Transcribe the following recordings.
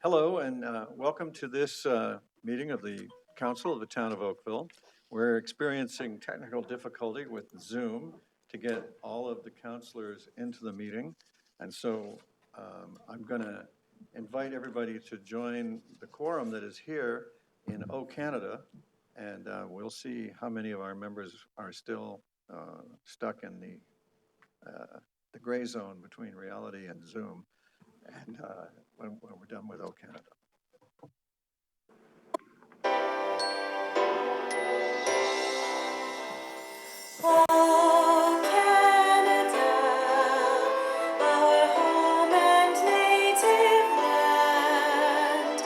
Hello and welcome to this meeting of the Council of the Town of Oakville. We're experiencing technical difficulty with Zoom to get all of the councilors into the meeting. And so I'm going to invite everybody to join the quorum that is here in O Canada. And we'll see how many of our members are still stuck in the gray zone between reality and Zoom. And when we're done with O Canada. Oh, Canada, our home and native land,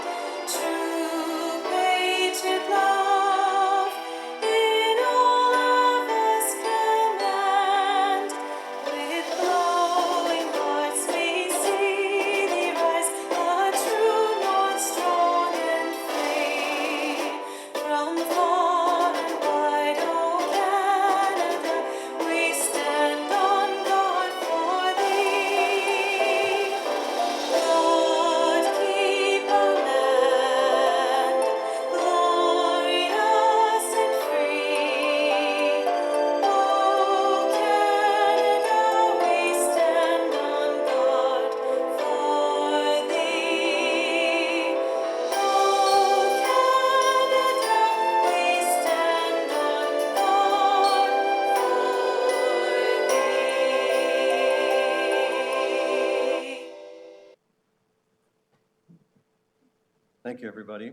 true patriot love in all of us command. With glowing hearts we see thee rise, a true north strong and free. From far and wide, O Canada, we stand on guard for thee. God keep our land glorious and free. O Canada, we stand on guard for thee. O Canada, we stand on guard for thee. Thank you, everybody.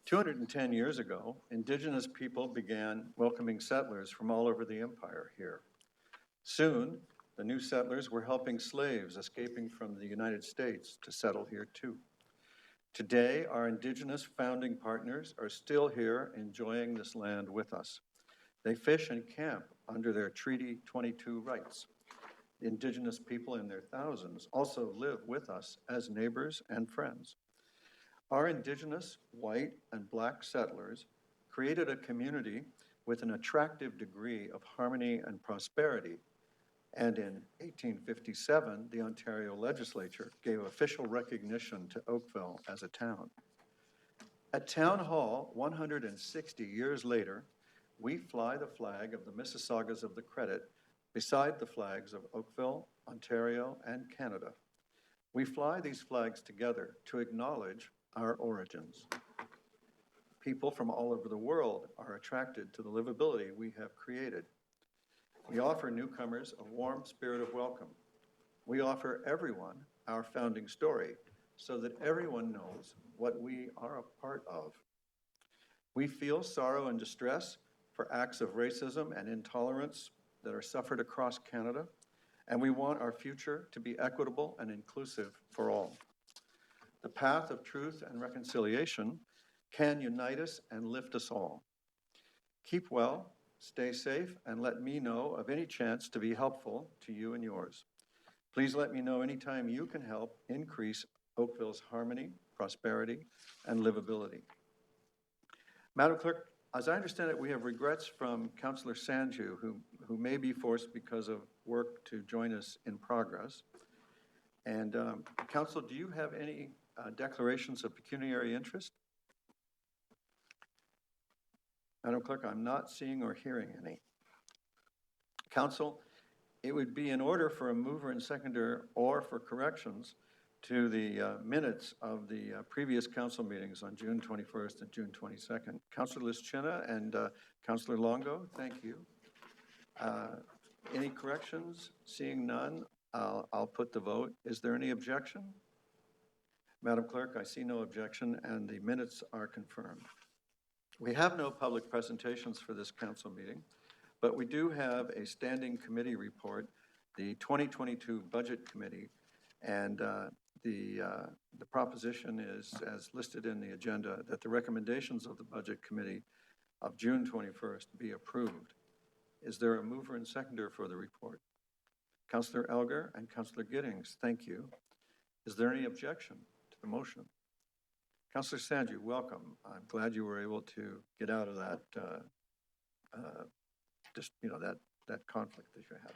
210 years ago, indigenous people began welcoming settlers from all over the empire here. Soon, the new settlers were helping slaves escaping from the United States to settle here too. Today, our indigenous founding partners are still here enjoying this land with us. They fish and camp under their Treaty 22 rights. Indigenous people in their thousands also live with us as neighbors and friends. Our indigenous, white, and black settlers created a community with an attractive degree of harmony and prosperity. And in 1857, the Ontario legislature gave official recognition to Oakville as a town. At Town Hall, 160 years later, we fly the flag of the Mississaugas of the Credit beside the flags of Oakville, Ontario, and Canada. We fly these flags together to acknowledge our origins. People from all over the world are attracted to the livability we have created. We offer newcomers a warm spirit of welcome. We offer everyone our founding story so that everyone knows what we are a part of. We feel sorrow and distress for acts of racism and intolerance that are suffered across Canada, and we want our future to be equitable and inclusive for all. The path of truth and reconciliation can unite us and lift us all. Keep well, stay safe, and let me know of any chance to be helpful to you and yours. Please let me know anytime you can help increase Oakville's harmony, prosperity, and livability. Madam Clerk, as I understand it, we have regrets from Councillor Sanju, who may be forced because of work to join us in progress. And Council, do you have any declarations of pecuniary interest? Madam Clerk, I'm not seeing or hearing any. Council, it would be in order for a mover and seconder or for corrections to the minutes of the previous council meetings on June 21st and June 22nd. Councillor Lischina and Councillor Longo, thank you. Any corrections? Seeing none, I'll put the vote. Is there any objection? Madam Clerk, I see no objection, and the minutes are confirmed. We have no public presentations for this council meeting, but we do have a standing committee report, the 2022 Budget Committee, and the proposition is, as listed in the agenda, that the recommendations of the Budget Committee of June 21st be approved. Is there a mover and seconder for the report? Councillor Elgar and Councillor Giddings, thank you. Is there any objection to the motion? Councillor Sanju, welcome. I'm glad you were able to get out of that, that conflict that you had.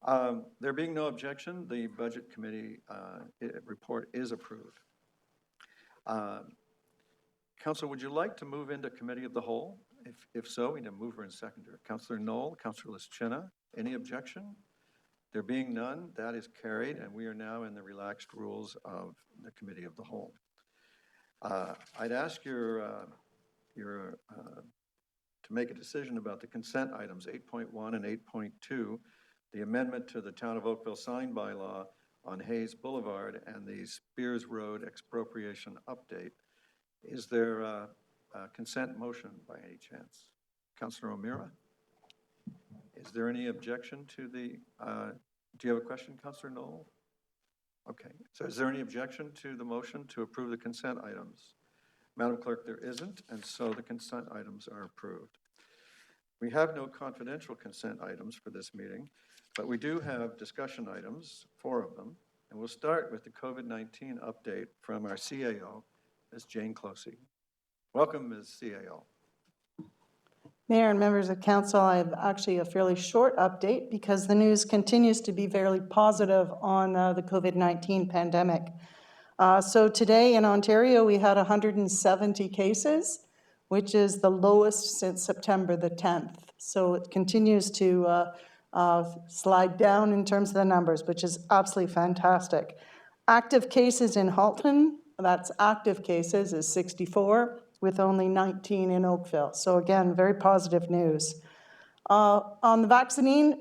There being no objection, the Budget Committee report is approved. Council, would you like to move into Committee of the Whole? If so, we need a mover and seconder. Councillor Knoll, Councillor Lischina, any objection? There being none, that is carried, and we are now in the relaxed rules of the Committee of the Whole. I'd ask to make a decision about the consent items 8.1 and 8.2, the amendment to the Town of Oakville sign bylaw on Hayes Boulevard and the Spears Road expropriation update. Is there a consent motion by any chance? Councillor O'Meara? Is there any objection to the, do you have a question, Councillor Knoll? Okay, so is there any objection to the motion to approve the consent items? Madam Clerk, there isn't, and so the consent items are approved. We have no confidential consent items for this meeting, but we do have discussion items, 4 of them, and we'll start with the COVID-19 update from our CAO, Ms. Jane Closey. Welcome, Ms. CAO. Mayor and members of council, I have actually a fairly short update because the news continues to be very positive on the COVID-19 pandemic. So today in Ontario, we had 170 cases, which is the lowest since September the 10th. So it continues to slide down in terms of the numbers, which is absolutely fantastic. Active cases in Halton, that's active cases, is 64, with only 19 in Oakville. So again, very positive news. On the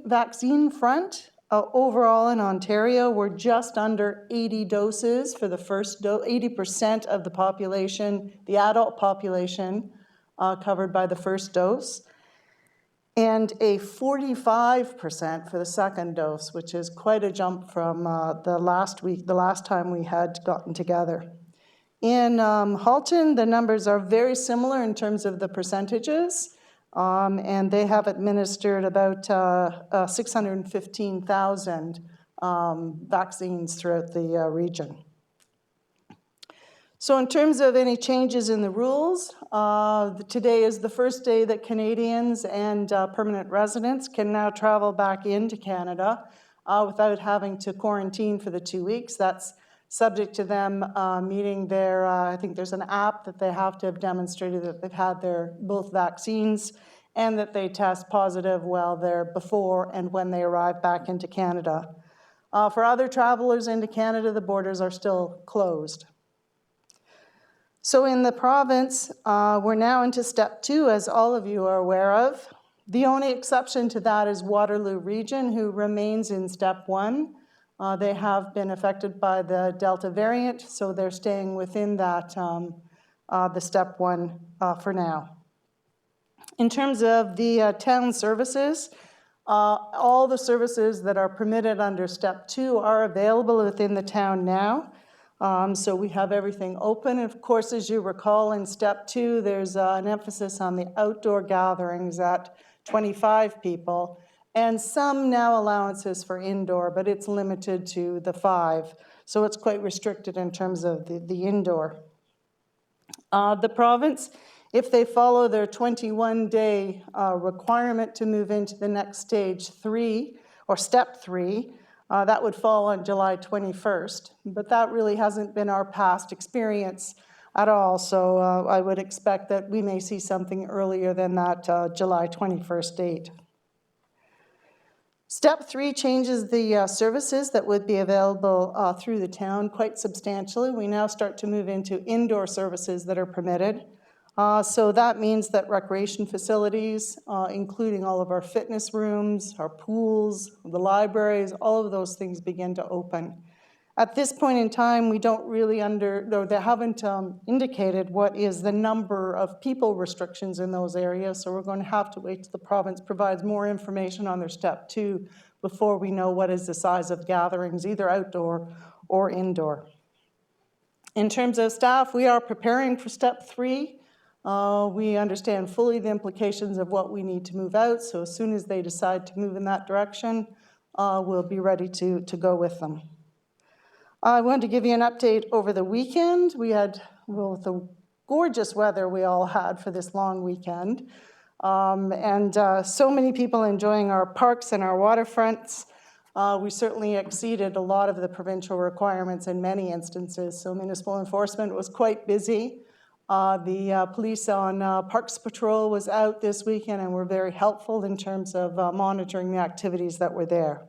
vaccine front, overall in Ontario, we're just under 80 doses for the first dose, 80% of the population, the adult population, covered by the first dose, and a 45% for the second dose, which is quite a jump from the last time we had gotten together. In Halton, the numbers are very similar in terms of the percentages, and they have administered about 615,000 vaccines throughout the region. So in terms of any changes in the rules, today is the first day that Canadians and permanent residents can now travel back into Canada without having to quarantine for the 2 weeks. That's subject to them meeting their, I think there's an app that they have to have demonstrated that they've had their both vaccines and that they test positive while they're before and when they arrive back into Canada. For other travelers into Canada, the borders are still closed. So in the province, we're now into step 2, as all of you are aware of. The only exception to that is Waterloo Region, who remains in step 1. They have been affected by the Delta variant, so they're staying within that, the step 1 for now. In terms of the town services, all the services that are permitted under step 2 are available within the town now. So we have everything open. Of course, as you recall, in step 2, there's an emphasis on the outdoor gatherings at 25 people. And some now allowances for indoor, but it's limited to the 5. So it's quite restricted in terms of the indoor. The province, if they follow their 21-day requirement to move into the next stage 3, or step 3, that would fall on July 21st. But that really hasn't been our past experience at all. So I would expect that we may see something earlier than that July 21st date. Step 3 changes the services that would be available through the town quite substantially. We now start to move into indoor services that are permitted. So that means that recreation facilities, including all of our fitness rooms, our pools, the libraries, all of those things begin to open. At this point in time, we don't really they haven't indicated what is the number of people restrictions in those areas, so we're going to have to wait till the province provides more information on their step 2 before we know what is the size of gatherings, either outdoor or indoor. In terms of staff, we are preparing for step 3. We understand fully the implications of what we need to move out, so as soon as they decide to move in that direction, we'll be ready to go with them. I wanted to give you an update over the weekend. We had, well, the gorgeous weather we all had for this long weekend, and so many people enjoying our parks and our waterfronts. We certainly exceeded a lot of the provincial requirements in many instances, so municipal enforcement was quite busy. The police on Parks Patrol was out this weekend and were very helpful in terms of monitoring the activities that were there.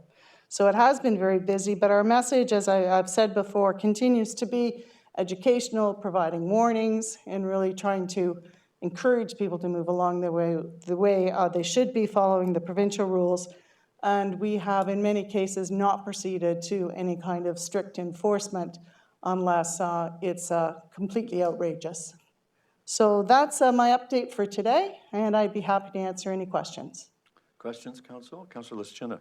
So it has been very busy, but our message, as I've said before, continues to be educational, providing warnings, and really trying to encourage people to move along the way they should be, following the provincial rules. And we have, in many cases, not proceeded to any kind of strict enforcement unless it's completely outrageous. So that's my update for today, and I'd be happy to answer any questions. Questions, Council? Councillor Lischina.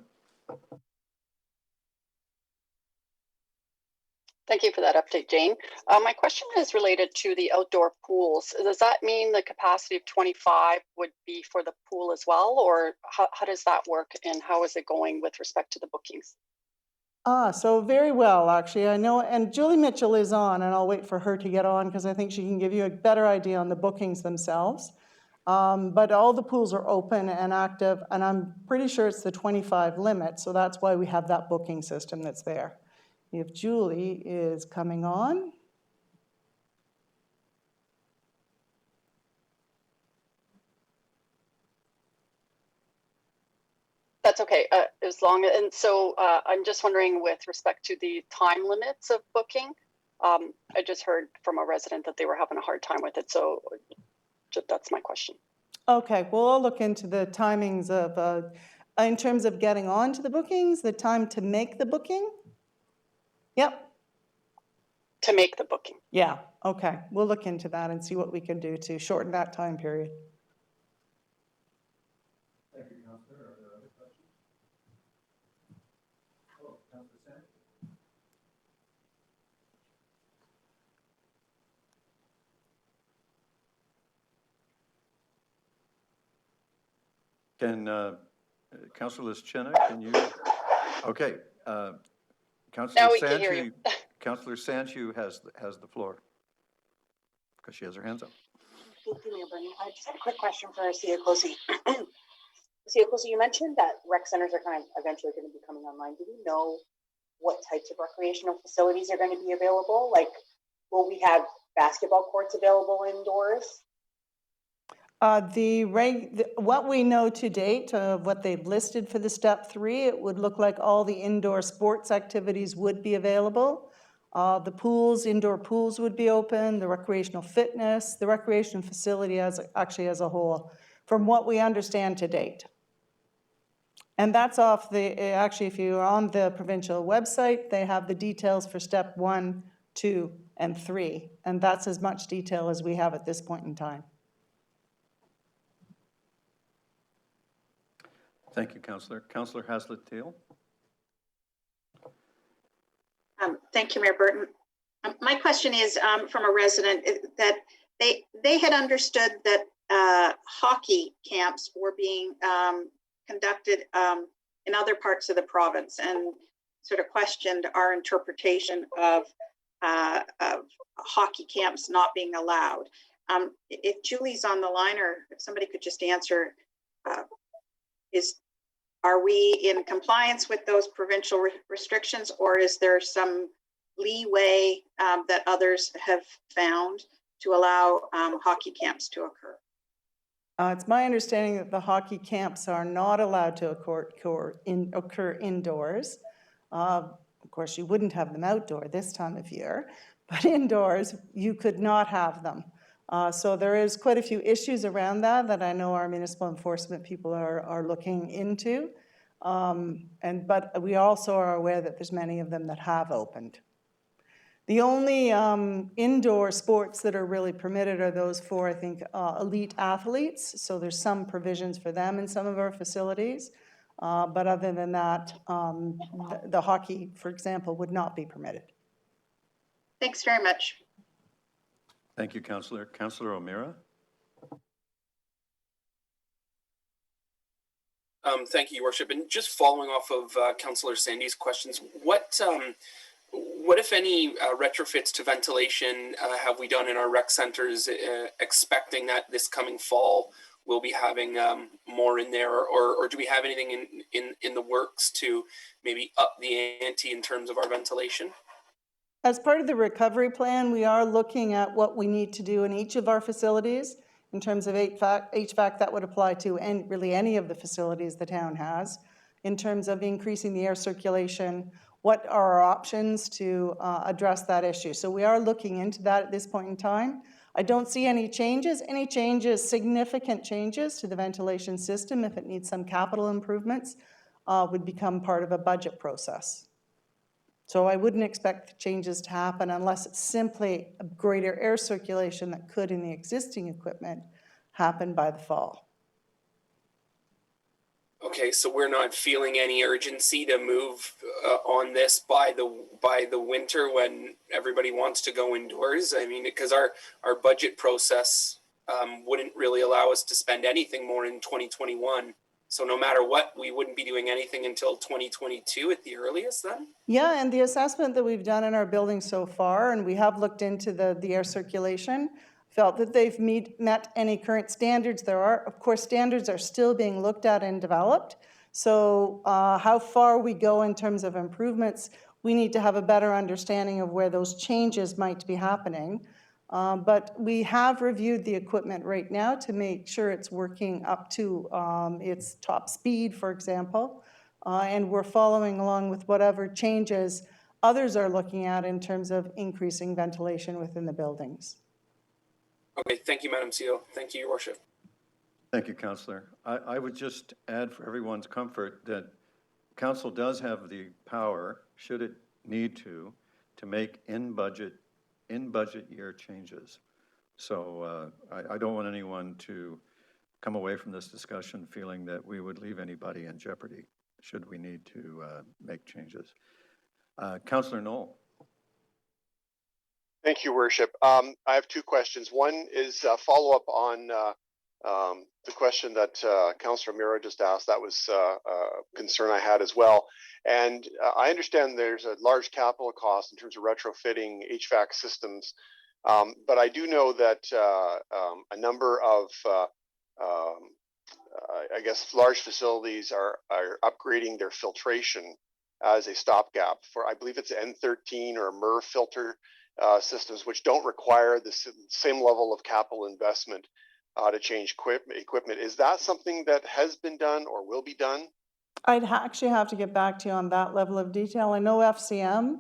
Thank you for that update, Jane. My question is related to the outdoor pools. Does that mean the capacity of 25 would be for the pool as well, or how does that work, and how is it going with respect to the bookings? So very well, actually. I know, and Julie Mitchell is on, and I'll wait for her to get on because I think she can give you a better idea on the bookings themselves. But all the pools are open and active, and I'm pretty sure it's the 25 limit, so that's why we have that booking system that's there. If Julie is coming on. That's okay, as long as, and so I'm just wondering with respect to the time limits of booking. I just heard from a resident that they were having a hard time with it, so that's my question. Okay, well, I'll look into the timings of, in terms of getting on to the bookings, the time to make the booking? Yep. To make the booking. Yeah, okay. We'll look into that and see what we can do to shorten that time period. Thank you, Councillor. Are there other questions? Oh, Councillor Sand? Can Councillor Lischina, can you? Okay, Councillor Now we can hear you. Councillor Sanchu has the floor because she has her hands up. Thank you, Mayor Bernie. I just had a quick question for Siakosi. Siakosi, you mentioned that rec centers are kind of eventually going to be coming online. Do we know what types of recreational facilities are going to be available? Like, will we have basketball courts available indoors? What we know to date of what they've listed for the step 3, it would look like all the indoor sports activities would be available. The pools, indoor pools would be open, the recreational fitness, the recreation facility as a whole, from what we understand to date. And that's actually, if you're on the provincial website, they have the details for step 1, 2, and 3. And that's as much detail as we have at this point in time. Thank you, Councillor. Councillor Haslett-Teal. Thank you, Mayor Burton. My question is from a resident that they had understood that hockey camps were being conducted in other parts of the province, and sort of questioned our interpretation of hockey camps not being allowed. If Julie's on the line, or if somebody could just answer, are we in compliance with those provincial restrictions, or is there some leeway that others have found to allow hockey camps to occur? It's my understanding that the hockey camps are not allowed to occur indoors. Of course, you wouldn't have them outdoor this time of year, but indoors you could not have them. So there is quite a few issues around that I know our municipal enforcement people are looking into. But we also are aware that there's many of them that have opened. The only indoor sports that are really permitted are those for, I think, elite athletes. So there's some provisions for them in some of our facilities. But other than that, the hockey, for example, would not be permitted. Thanks very much. Thank you, Councillor. Councillor O'Meara. Thank you, Your Worship. And just following off of Councillor Sandy's questions, what if any retrofits to ventilation have we done in our rec centers, expecting that this coming fall we'll be having more in there, or do we have anything in the works to maybe up the ante in terms of our ventilation? As part of the recovery plan, we are looking at what we need to do in each of our facilities in terms of HVAC that would apply to really any of the facilities the town has, in terms of increasing the air circulation, what are our options to address that issue. So we are looking into that at this point in time. I don't see any changes. Any changes, significant changes to the ventilation system, if it needs some capital improvements, would become part of a budget process. So I wouldn't expect the changes to happen unless it's simply a greater air circulation that could, in the existing equipment, happen by the fall. Okay, so we're not feeling any urgency to move on this by the winter when everybody wants to go indoors. I mean, because our budget process wouldn't really allow us to spend anything more in 2021. So no matter what, we wouldn't be doing anything until 2022 at the earliest then? Yeah, and the assessment that we've done in our building so far, and we have looked into the air circulation, felt that they've met any current standards. There are, of course, standards are still being looked at and developed. So how far we go in terms of improvements, we need to have a better understanding of where those changes might be happening. But we have reviewed the equipment right now to make sure it's working up to its top speed, for example. And we're following along with whatever changes others are looking at in terms of increasing ventilation within the buildings. Okay, thank you, Madam CEO. Thank you, Your Worship. Thank you, Councillor. I would just add for everyone's comfort that Council does have the power, should it need to make in-budget year changes. So I don't want anyone to come away from this discussion feeling that we would leave anybody in jeopardy should we need to make changes. Councillor Knoll. Thank you, Worship. I have two questions. One is a follow-up on the question that Councillor Mira just asked. That was a concern I had as well. And I understand there's a large capital cost in terms of retrofitting HVAC systems, but I do know that a number of, I guess, large facilities are upgrading their filtration as a stopgap for, I believe it's N13 or MER filter systems, which don't require the same level of capital investment to change equipment. Is that something that has been done or will be done? I'd actually have to get back to you on that level of detail. I know FCM,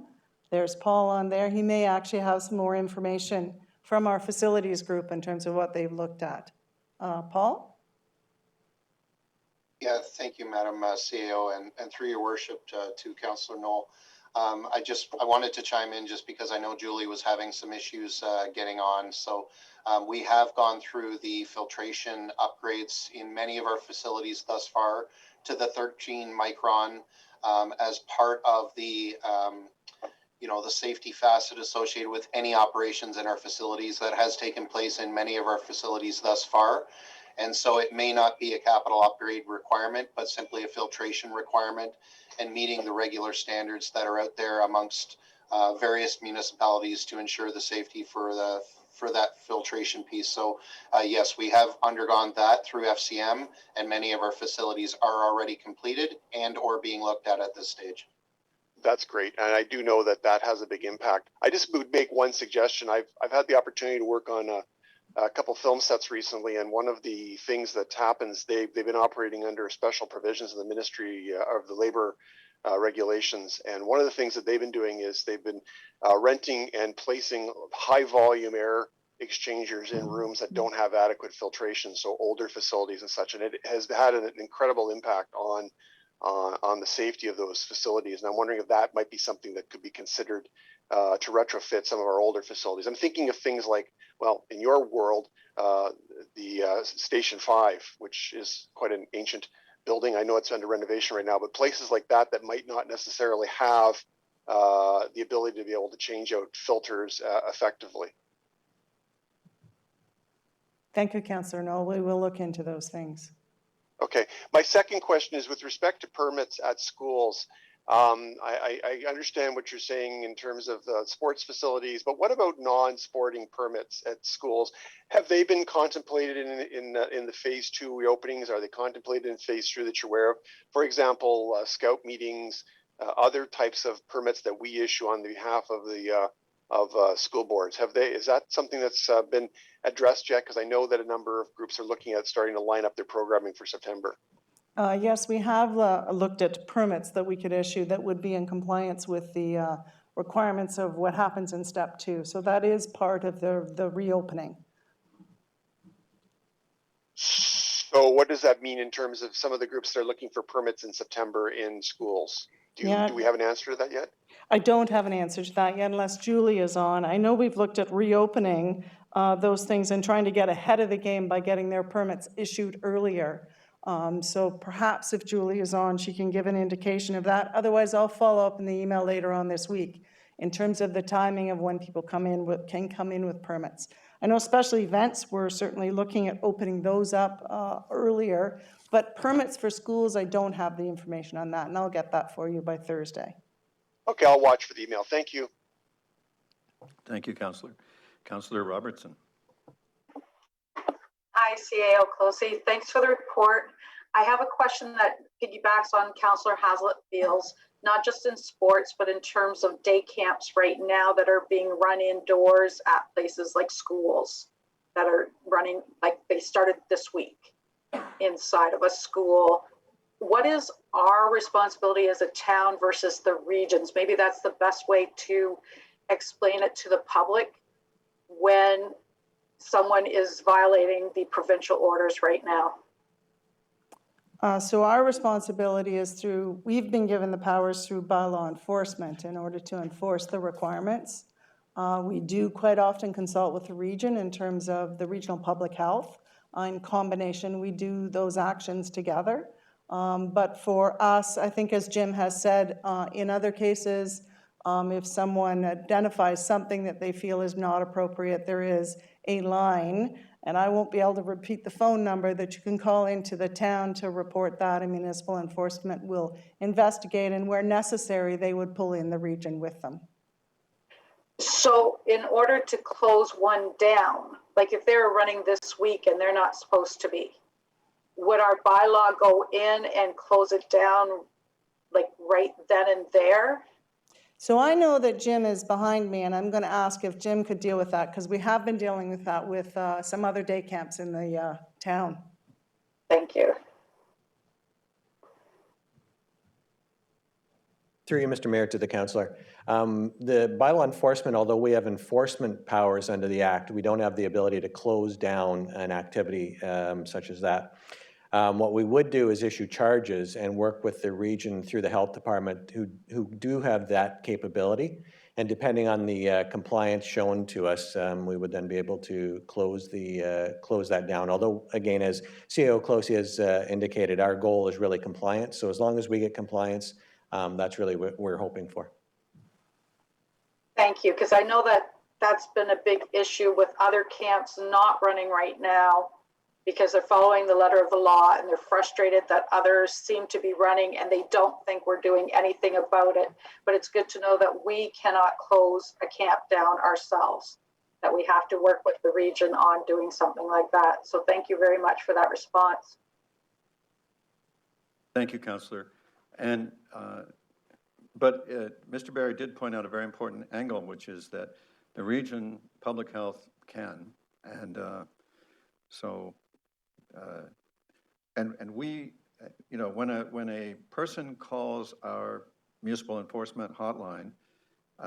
there's Paul on there. He may actually have some more information from our facilities group in terms of what they've looked at. Paul? Yeah, thank you, Madam CEO, and through your worship to Councillor Knoll. I wanted to chime in just because I know Julie was having some issues getting on. So we have gone through the filtration upgrades in many of our facilities thus far to the 13 micron as part of the the safety facet associated with any operations in our facilities. That has taken place in many of our facilities thus far. And so it may not be a capital upgrade requirement, but simply a filtration requirement and meeting the regular standards that are out there amongst various municipalities to ensure the safety for that filtration piece. So yes, we have undergone that through FCM, and many of our facilities are already completed and or being looked at this stage. That's great, and I do know that that has a big impact. I just would make one suggestion. I've had the opportunity to work on a couple film sets recently, and one of the things that happens, they've been operating under special provisions of the Ministry of the Labor regulations, and one of the things that they've been doing is they've been renting and placing high volume air exchangers in rooms that don't have adequate filtration, so older facilities and such, and it has had an incredible impact on the safety of those facilities. And I'm wondering if that might be something that could be considered to retrofit some of our older facilities. I'm thinking of things like, well, in your world, the Station 5, which is quite an ancient building. I know it's under renovation right now, but places like that might not necessarily have the ability to be able to change out filters effectively. Thank you, Councillor Knoll. We will look into those things. Okay. My second question is with respect to permits at schools. I understand what you're saying in terms of the sports facilities, but what about non-sporting permits at schools? Have they been contemplated in the phase 2 reopenings? Are they contemplated in phase 3 that you're aware of? For example, scout meetings, other types of permits that we issue on behalf of the school boards. Is that something that's been addressed yet? Because I know that a number of groups are looking at starting to line up their programming for September. Yes, we have looked at permits that we could issue that would be in compliance with the requirements of what happens in step 2. So that is part of the reopening. So what does that mean in terms of some of the groups that are looking for permits in September in schools? Do we have an answer to that yet? I don't have an answer to that yet unless Julie is on. I know we've looked at reopening those things and trying to get ahead of the game by getting their permits issued earlier. So perhaps if Julie is on, she can give an indication of that. Otherwise, I'll follow up in the email later on this week in terms of the timing of when people can come in with permits. I know special events, we're certainly looking at opening those up earlier, but permits for schools, I don't have the information on that, and I'll get that for you by Thursday. Okay, I'll watch for the email. Thank you. Thank you, Councillor. Councillor Robertson. Hi, CAO Closey. Thanks for the report. I have a question that piggybacks on Councillor Hazlett's, not just in sports, but in terms of day camps right now that are being run indoors at places like schools that are running, like they started this week inside of a school. What is our responsibility as a town versus the regions? Maybe that's the best way to explain it to the public when someone is violating the provincial orders right now. So our responsibility is we've been given the powers through bylaw enforcement in order to enforce the requirements. We do quite often consult with the region in terms of the regional public health. In combination, we do those actions together. But for us, I think as Jim has said, in other cases, if someone identifies something that they feel is not appropriate, there is a line, and I won't be able to repeat the phone number that you can call into the town to report that, and municipal enforcement will investigate, and where necessary, they would pull in the region with them. So in order to close one down, like if they're running this week and they're not supposed to be, would our bylaw go in and close it down like right then and there? So I know that Jim is behind me, and I'm going to ask if Jim could deal with that, because we have been dealing with that with some other day camps in the town. Thank you. Through you, Mr. Mayor, to the councillor. The bylaw enforcement, although we have enforcement powers under the Act, we don't have the ability to close down an activity such as that. What we would do is issue charges and work with the region through the health department who do have that capability. And depending on the compliance shown to us, we would then be able to close that down. Although, again, as CAO Closey has indicated, our goal is really compliance. So as long as we get compliance, that's really what we're hoping for. Thank you, because I know that that's been a big issue with other camps not running right now because they're following the letter of the law and they're frustrated that others seem to be running and they don't think we're doing anything about it. But it's good to know that we cannot close a camp down ourselves, that we have to work with the region on doing something like that. So thank you very much for that response. Thank you, Councillor. And but Mr. Barry did point out a very important angle, which is that the region public health can, and and we, you know, when a person calls our municipal enforcement hotline,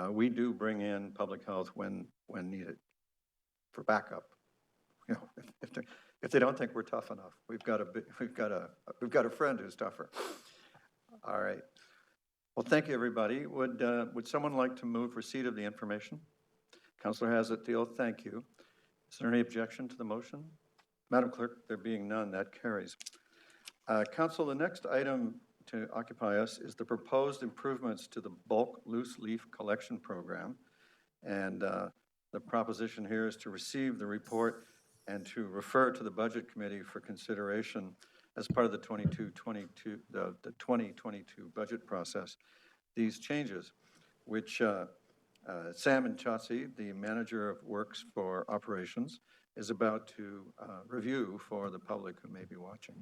we do bring in public health when needed for backup. You know, if they don't think we're tough enough, we've got a friend who's tougher. All right. Well, thank you, everybody. Would someone like to move receipt of the information? Councillor Hazlett's, thank you. Is there any objection to the motion? Madam Clerk, there being none, that carries. Council, the next item to occupy us is the proposed improvements to the bulk loose leaf collection program. And the proposition here is to receive the report and to refer to the Budget Committee for consideration as part of the 2022 budget process. these changes, which Sam Chauncey, the manager of Works for Operations, is about to review for the public who may be watching.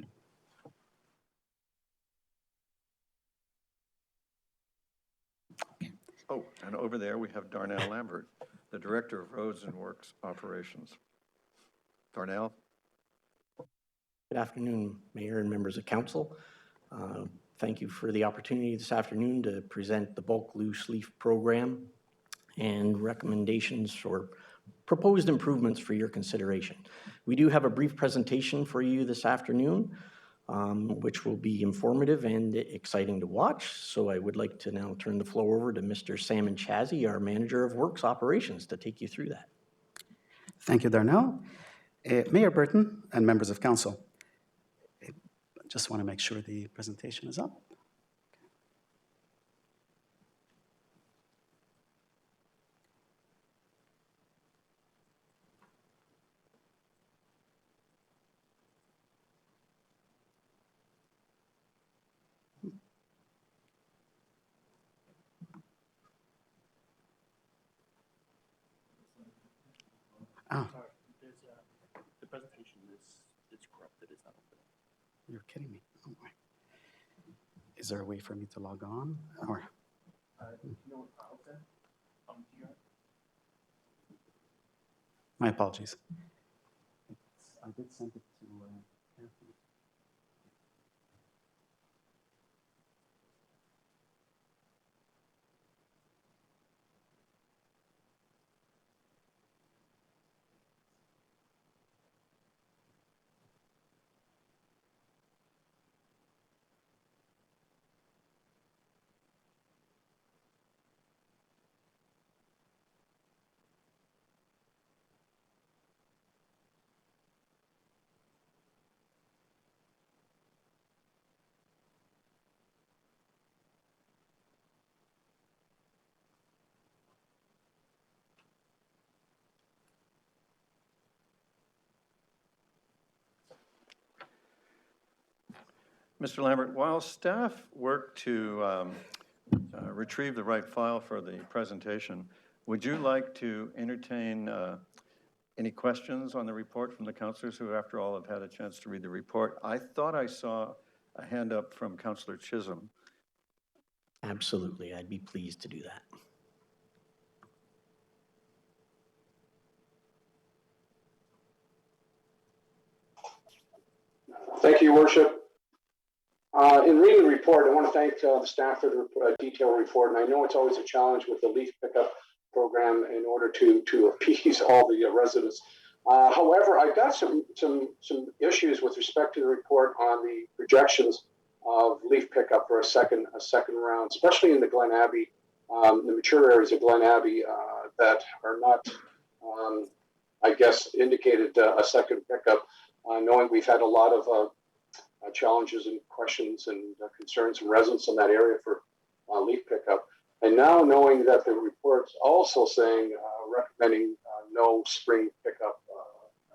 Oh, and over there we have Darnell Lambert, the Director of Roads and Works Operations. Darnell? Good afternoon, Mayor and members of council. Thank you for the opportunity this afternoon to present the bulk loose leaf program and recommendations for proposed improvements for your consideration. We do have a brief presentation for you this afternoon, which will be informative and exciting to watch. So I would like to now turn the floor over to Mr. Sam Chauncey, our Manager of Works Operations, to take you through that. Thank you, Darnell. Mayor Burton and members of council, I just want to make sure the presentation is up. Oh. The presentation is corrupted. It's not open. You're kidding me. Oh my. Is there a way for me to log on? Or my apologies. I did send it to Kathy. Mr. Lambert, while staff work to retrieve the right file for the presentation, would you like to entertain any questions on the report from the councillors who, after all, have had a chance to read the report? I thought I saw a hand up from Councillor Chisholm. Absolutely, I'd be pleased to do that. Thank you, Your Worship. In reading the report, I want to thank the staff for the detailed report, and I know it's always a challenge with the leaf pickup program in order to appease all the residents. However, I've got some issues with respect to the report on the projections of leaf pickup for a second round, especially in the Glen Abbey, the mature areas of Glen Abbey that are not, I guess, indicated a second pickup. Knowing we've had a lot of challenges and questions and concerns from residents in that area for leaf pickup. And now knowing that the report's also saying, recommending no spring pickup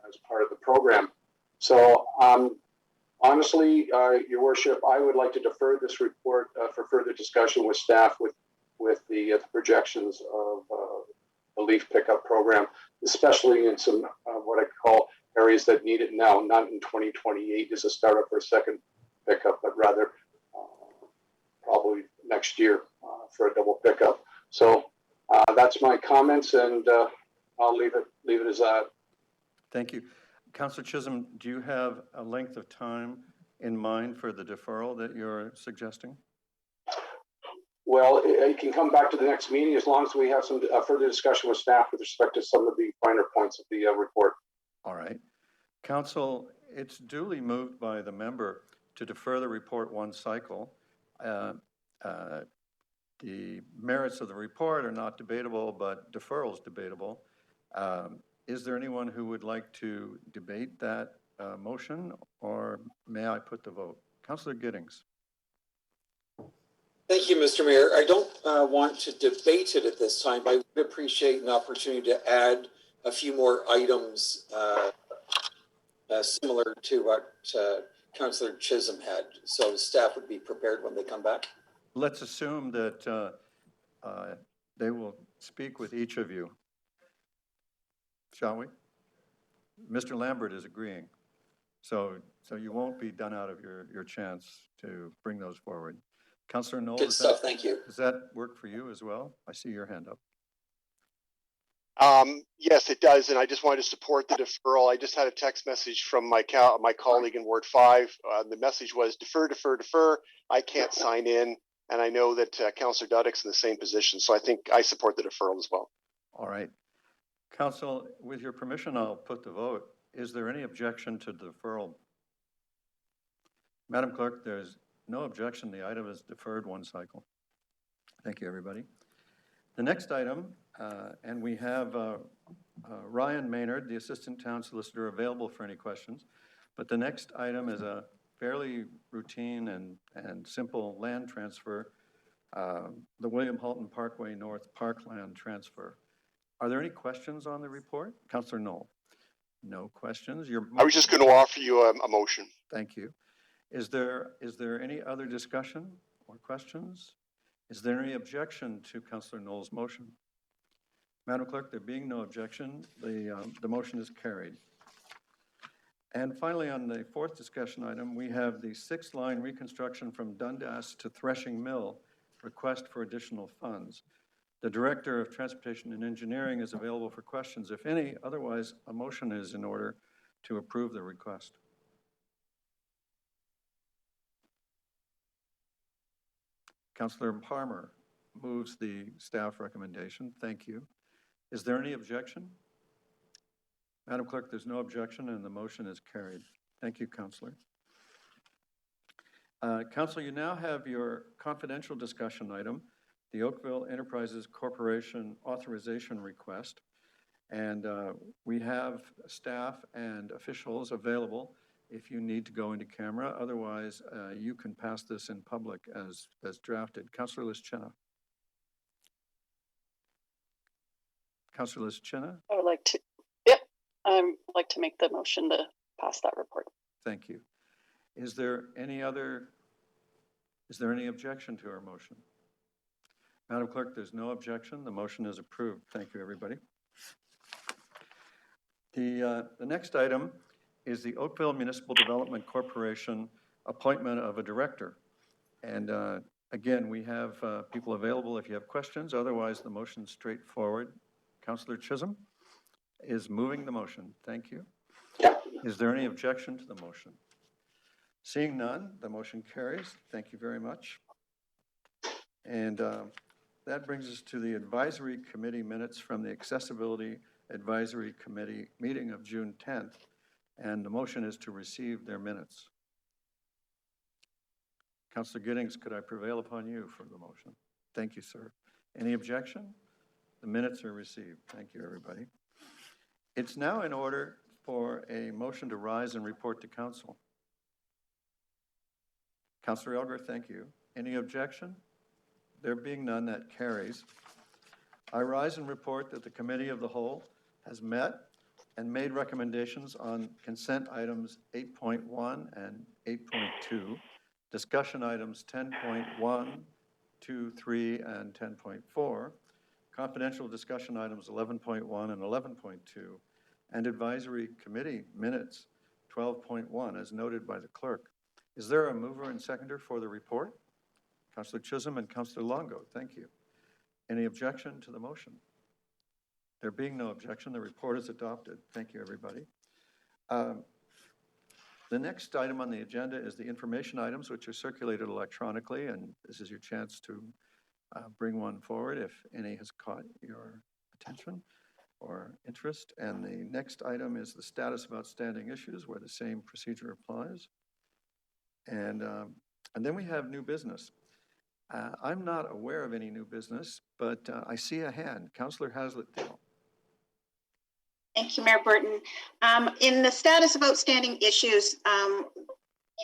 as part of the program. So honestly, Your Worship, I would like to defer this report for further discussion with staff with the projections of the leaf pickup program, especially in some what I call areas that need it now, not in 2028 as a startup for a second pickup, but rather probably next year for a double pickup. So that's my comments, and I'll leave it as that. Thank you. Councillor Chisholm, do you have a length of time in mind for the deferral that you're suggesting? Well, it can come back to the next meeting as long as we have some further discussion with staff with respect to some of the finer points of the report. All right. Council, it's duly moved by the member to defer the report one cycle. The merits of the report are not debatable, but deferral is debatable. Is there anyone who would like to debate that motion, or may I put the vote? Councillor Giddings. Thank you, Mr. Mayor. I don't want to debate it at this time, but I would appreciate an opportunity to add a few more items similar to what Councillor Chisholm had. So staff would be prepared when they come back. let's assume that they will speak with each of you. Shall we? Mr. Lambert is agreeing. So you won't be done out of your chance to bring those forward. Councillor Knoll, Good stuff, thank you. Does that work for you as well? I see your hand up. Yes, it does, and I just wanted to support the deferral. I just had a text message from my colleague in Ward 5. The message was defer, defer, defer. I can't sign in, and I know that Councillor Duddick's in the same position, so I think I support the deferral as well. All right. Council, with your permission, I'll put the vote. Is there any objection to deferral? Madam Clerk, there's no objection. The item is deferred one cycle. Thank you, everybody. The next item, and we have Ryan Maynard, the Assistant Town Solicitor, available for any questions. But the next item is a fairly routine and simple land transfer, the William Halton Parkway North Parkland transfer. Are there any questions on the report? Councillor Knoll? No questions. I was just going to offer you a motion. Thank you. Is there any other discussion or questions? Is there any objection to Councillor Knoll's motion? Madam Clerk, there being no objection, the motion is carried. And finally, on the fourth discussion item, we have the 6-line reconstruction from Dundas to Threshing Mill request for additional funds. The Director of Transportation and Engineering is available for questions, if any. Otherwise, a motion is in order to approve the request. Councillor Palmer moves the staff recommendation. Thank you. Is there any objection? Madam Clerk, there's no objection and the motion is carried. Thank you, Councillor. Councillor, you now have your confidential discussion item, the Oakville Enterprises Corporation authorization request. And we have staff and officials available if you need to go into camera. Otherwise, you can pass this in public as drafted. Councillor Lischena. Councillor Lischena? I'd like to make the motion to pass that report. Thank you. Is there any objection to our motion? Madam Clerk, there's no objection. The motion is approved. Thank you, everybody. The next item is the Oakville Municipal Development Corporation appointment of a director. And again, we have people available if you have questions. Otherwise, the motion's straightforward. Councillor Chisholm is moving the motion. Thank you. Is there any objection to the motion? Seeing none, the motion carries. Thank you very much. And that brings us to the advisory committee minutes from the Accessibility Advisory Committee meeting of June 10th. And the motion is to receive their minutes. Councillor Giddings, could I prevail upon you for the motion? Thank you, sir. Any objection? The minutes are received. Thank you, everybody. It's now in order for a motion to rise and report to council. Councillor Elgar, thank you. Any objection? There being none, that carries. I rise and report that the Committee of the Whole has met and made recommendations on consent items 8.1 and 8.2, discussion items 10.1, 2, 3, and 10.4, confidential discussion items 11.1 and 11.2, and advisory committee minutes 12.1 as noted by the clerk. Is there a mover and seconder for the report? Councillor Chisholm and Councillor Longo, thank you. Any objection to the motion? There being no objection, the report is adopted. Thank you, everybody. The next item on the agenda is the information items, which are circulated electronically, and this is your chance to bring one forward if any has caught your attention or interest. And the next item is the status of outstanding issues, where the same procedure applies. And then we have new business. I'm not aware of any new business, but I see a hand. Councillor Haslett-Dale. Thank you, Mayor Burton. In the status of outstanding issues,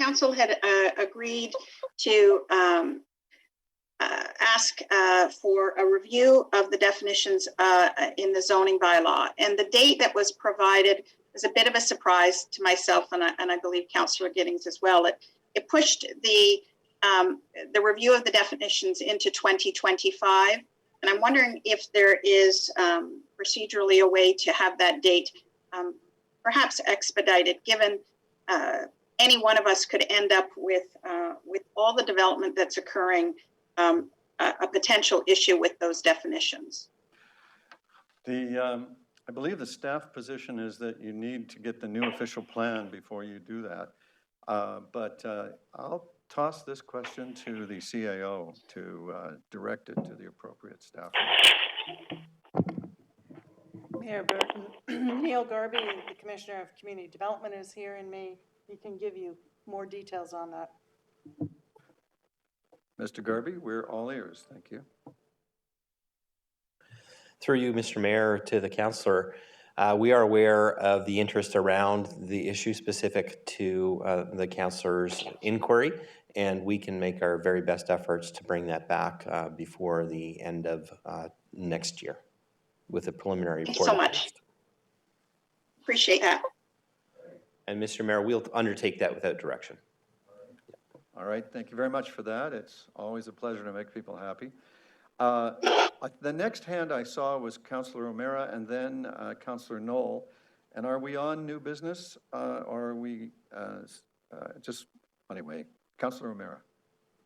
Council had agreed to ask for a review of the definitions in the zoning bylaw. And the date that was provided was a bit of a surprise to myself, and I believe Councillor Giddings as well. It pushed the the review of the definitions into 2025. And I'm wondering if there is procedurally a way to have that date perhaps expedited, given any one of us could end up with all the development that's occurring, a potential issue with those definitions. I believe the staff position is that you need to get the new official plan before you do that. But I'll toss this question to the CAO to direct it to the appropriate staff. Mayor Burton, Neil Garby, the Commissioner of Community Development, is here and he can give you more details on that. Mr. Garby, we're all ears. Thank you. Through you, Mr. Mayor, to the councillor, we are aware of the interest around the issue specific to the councillor's inquiry, and we can make our very best efforts to bring that back before the end of next year with a preliminary report. Thank you so much. Appreciate that. And Mr. Mayor, we'll undertake that without direction. All right, thank you very much for that. It's always a pleasure to make people happy. The next hand I saw was Councillor O'Meara and then Councillor Knoll. And are we on new business or are we just, anyway, Councillor O'Meara,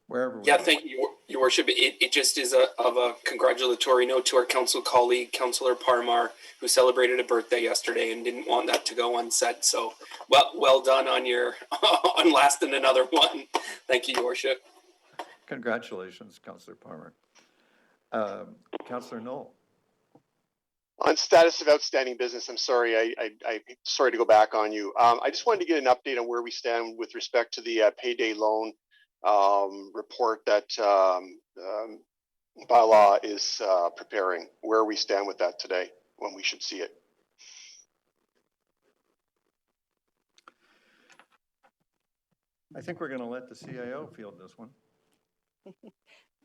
wherever we Yeah, are. thank you, Your Worship. It just is of a congratulatory note to our council colleague, Councillor Parmar, who celebrated a birthday yesterday and didn't want that to go unsaid. So well done on your on lasting another one. Thank you, Your Worship. Congratulations, Councillor Parmar. Councillor Knoll. On status of outstanding business, I'm sorry, I'm sorry to go back on you. I just wanted to get an update on where we stand with respect to the payday loan report that bylaw is preparing. Where we stand with that today, when we should see it. I think we're going to let the CAO field this one.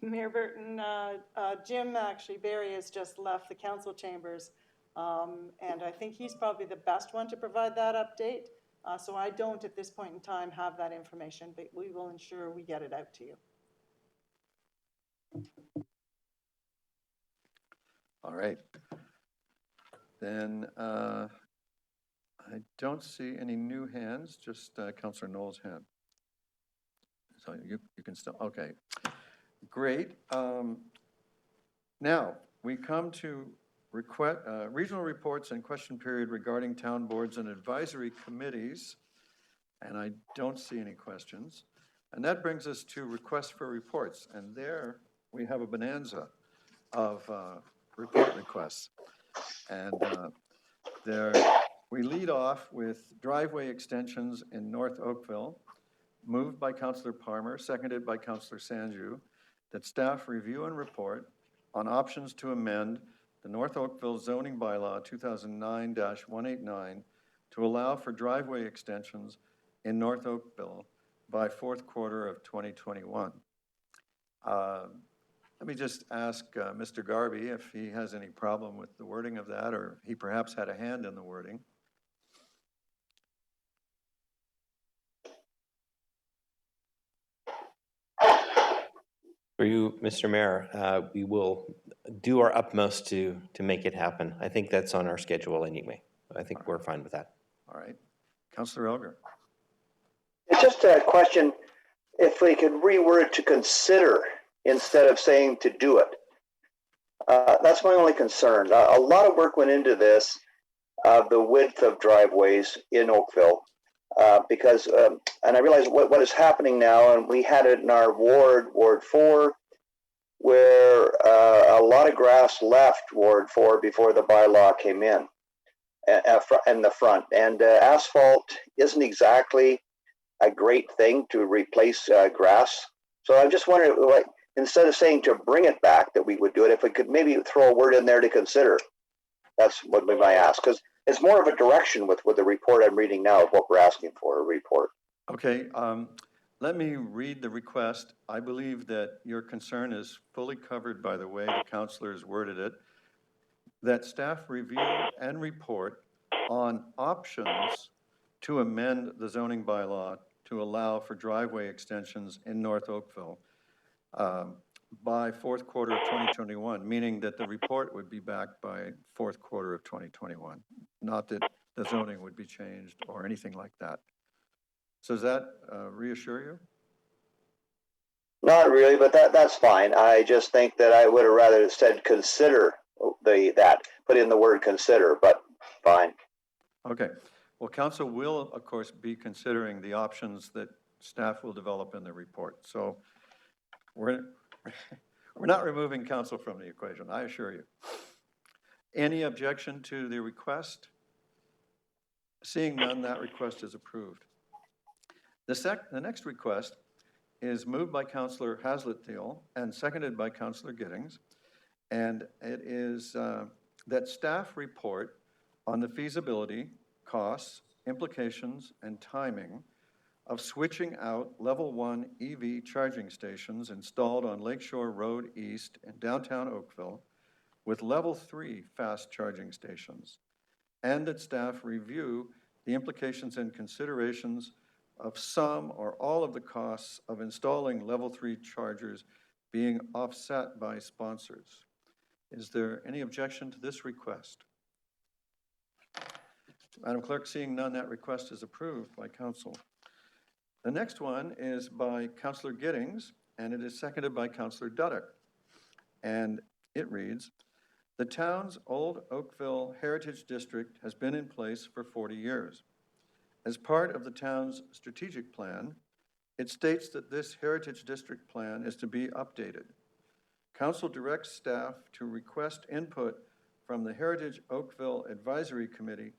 Mayor Burton, Jim Barry has just left the council chambers, and I think he's probably the best one to provide that update. So I don't at this point in time have that information, but we will ensure we get it out to you. All right. Then I don't see any new hands, just Councillor Knoll's hand. So you can still, okay. Great. Now, we come to regional reports and question period regarding town boards and advisory committees, and I don't see any questions. And that brings us to requests for reports, and there we have a bonanza of report requests. And we lead off with driveway extensions in North Oakville, moved by Councillor Parmar, seconded by Councillor Sanju, that staff review and report on options to amend the North Oakville zoning bylaw 2009-189 to allow for driveway extensions in North Oakville by fourth quarter of 2021. Let me just ask Mr. Garby if he has any problem with the wording of that, or he perhaps had a hand in the wording. For you, Mr. Mayor, we will do our utmost to make it happen. I think that's on our schedule anyway. I think we're fine with that. All right. Councillor Elgar. It's just a question, if we could reword to consider instead of saying to do it. That's my only concern. A lot of work went into this, the width of driveways in Oakville, because, and I realize what is happening now, and we had it in our Ward 4, where a lot of grass left Ward 4 before the bylaw came in the front. And asphalt isn't exactly a great thing to replace grass. So I'm just wondering, like, instead of saying to bring it back, that we would do it, if we could maybe throw a word in there to consider. That's what we might ask, because it's more of a direction with the report I'm reading now of what we're asking for, a report. Okay, let me read the request. I believe that your concern is fully covered by the way the councillors worded it, that staff review and report on options to amend the zoning bylaw to to allow for driveway extensions in North Oakville by fourth quarter of 2021, meaning that the report would be back by fourth quarter of 2021, not that the zoning would be changed or anything like that. So does that reassure you? Not really, but that's fine. I just think that I would have rather said consider put in the word consider, but fine. Okay. Well, council will, of course, be considering the options that staff will develop in the report. So we're not removing council from the equation, I assure you. Any objection to the request? Seeing none, that request is approved. The next request is moved by Councillor Haslett-Thiel and seconded by Councillor Giddings, and it is that staff report on the feasibility, costs, implications, and timing of switching out Level 1 EV charging stations installed on Lakeshore Road East in downtown Oakville with Level 3 fast charging stations, and that staff review the implications and considerations of some or all of the costs of installing Level 3 chargers being offset by sponsors. Is there any objection to this request? Madam Clerk, seeing none, that request is approved by council. The next one is by Councillor Giddings, and it is seconded by Councillor Dudek. And it reads, the town's old Oakville Heritage District has been in place for 40 years. As part of the town's strategic plan, it states that this Heritage District plan is to be updated. Council directs staff to request input from the Heritage Oakville Advisory Committee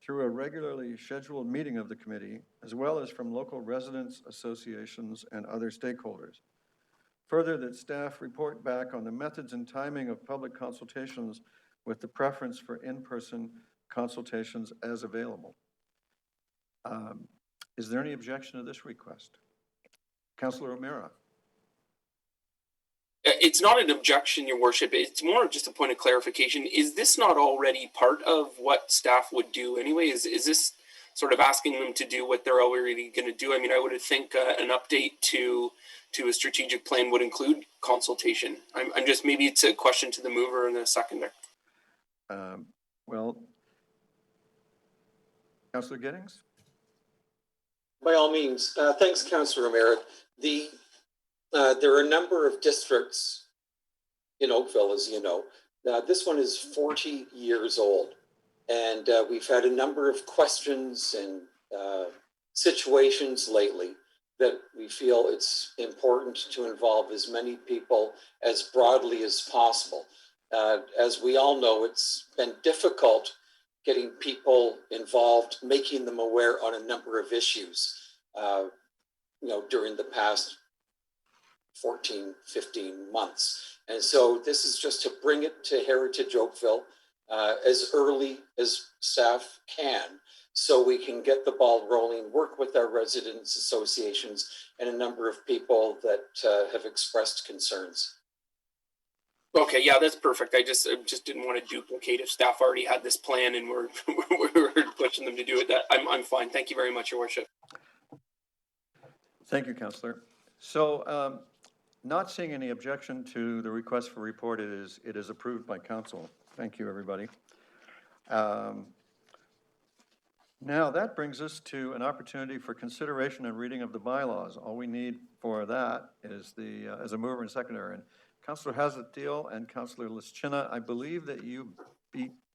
through a regularly scheduled meeting of the committee, as well as from local residents, associations, and other stakeholders. Further, that staff report back on the methods and timing of public consultations with the preference for in-person consultations as available. Is there any objection to this request? Councillor O'Meara. It's not an objection, Your Worship. It's more of just a point of clarification. Is this not already part of what staff would do anyway? Is this sort of asking them to do what they're already going to do? I mean, I would think an update to a strategic plan would include consultation. I'm just, maybe it's a question to the mover and a seconder. Well, Councillor Giddings? By all means, thanks, Councillor O'Meara. There are a number of districts in Oakville, as you know. This one is 40 years old, and we've had a number of questions and situations lately that we feel it's important to involve as many people as broadly as possible. As we all know, it's been difficult getting people involved, making them aware on a number of issues, during the past 14, 15 months. And so this is just to bring it to Heritage Oakville as early as staff can, so we can get the ball rolling, work with our residents associations and a number of people that have expressed concerns. Okay, yeah, that's perfect. I just didn't want to duplicate if staff already had this plan and we're pushing them to do it. I'm fine. Thank you very much, Your Worship. Thank you, Councillor. So, not seeing any objection to the request for report, it is approved by council. Thank you, everybody. Now that brings us to an opportunity for consideration and reading of the bylaws. All we need for that is as a mover and seconder. And Councillor Haslett-Thiel and Councillor Lischina, I believe that you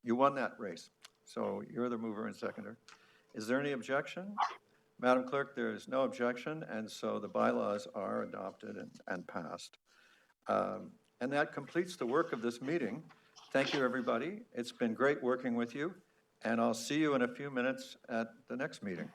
won that race. So you're the mover and seconder. Is there any objection? Madam Clerk, there is no objection, and so the bylaws are adopted and passed. And that completes the work of this meeting. Thank you, everybody. It's been great working with you, and I'll see you in a few minutes at the next meeting.